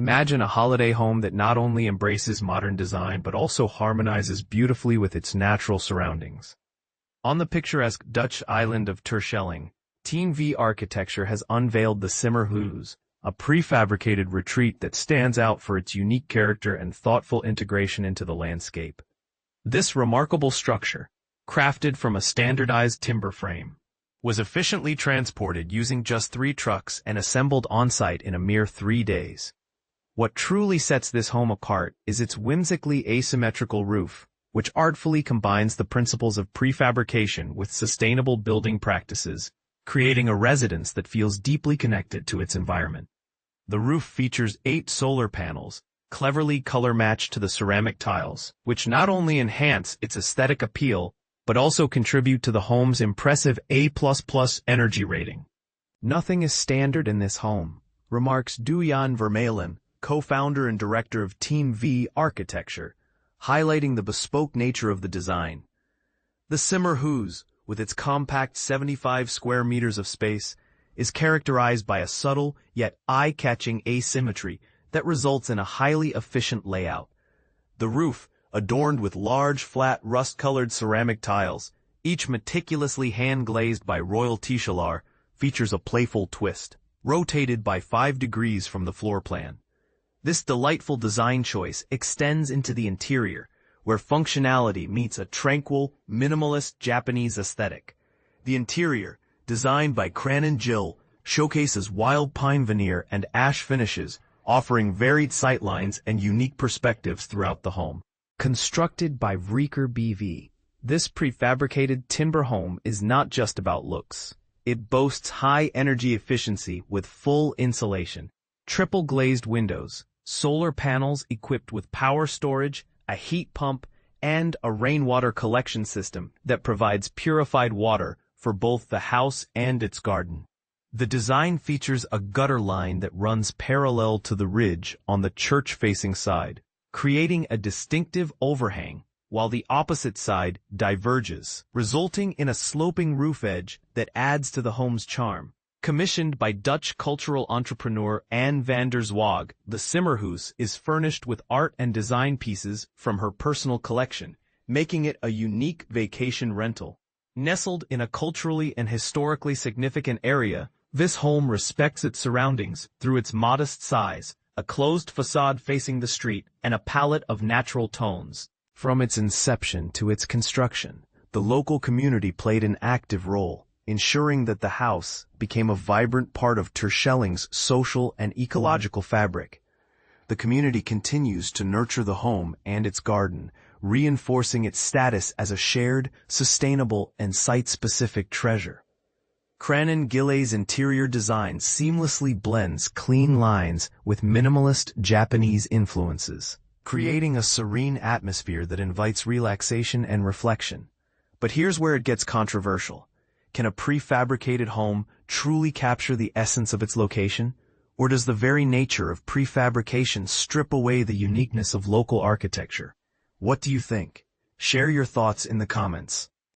Imagine a holiday home that not only embraces modern design but also harmonizes beautifully with its natural surroundings. On the picturesque Dutch island of Terschelling, Team V Architecture has unveiled the Simmerhûs, a prefabricated retreat that stands out for its unique character and thoughtful integration into the landscape. This remarkable structure, crafted from a standardized timber frame, was efficiently transported using just 3 trucks and assembled on-site in a mere 3 days. What truly sets this home apart is its whimsically asymmetrical roof, which artfully combines the principles of prefabrication with sustainable building practices, creating a residence that feels deeply connected to its environment. The roof features 8 solar panels, cleverly color-matched to the ceramic tiles, which not only enhance its aesthetic appeal, but also contribute to the home's impressive A++ energy rating. "Nothing is standard in this home," remarks Dujan Vermeulen, co-founder and director of Team V Architecture, highlighting the bespoke nature of the design. The Simmerhûs, with its compact 75 square meters of space, is characterized by a subtle yet eye-catching asymmetry that results in a highly efficient layout. The roof, adorned with large, flat, rust-colored ceramic tiles, each meticulously hand-glazed by Royal Terschelling, features a playful twist, rotated by 5 degrees from the floor plan. This delightful design choice extends into the interior, where functionality meets a tranquil, minimalist Japanese aesthetic. The interior, designed by Kranen Gille, showcases wild pine veneer and ash finishes, offering varied sightlines and unique perspectives throughout the home. Constructed by Vreker BV, this prefabricated timber home is not just about looks. It boasts high energy efficiency with full insulation, triple glazed windows, solar panels equipped with power storage, a heat pump, and a rainwater collection system that provides purified water for both the house and its garden. The design features a gutter line that runs parallel to the ridge on the church-facing side, creating a distinctive overhang, while the opposite side diverges, resulting in a sloping roof edge that adds to the home's charm. Commissioned by Dutch cultural entrepreneur Anne van der Zwag, the Simmerhûs is furnished with art and design pieces from her personal collection, making it a unique vacation rental. Nestled in a culturally and historically significant area, this home respects its surroundings through its modest size, a closed facade facing the street, and a palette of natural tones. From its inception to its construction, the local community played an active role, ensuring that the house became a vibrant part of Terschelling's social and ecological fabric. The community continues to nurture the home and its garden, reinforcing its status as a shared, sustainable, and site-specific treasure. Kranen Gille's interior design seamlessly blends clean lines with minimalist Japanese influences, creating a serene atmosphere that invites relaxation and reflection. But here's where it gets controversial. Can a prefabricated home truly capture the essence of its location? Or does the very nature of prefabrication strip away the uniqueness of local architecture? What do you think? Share your thoughts in the comments.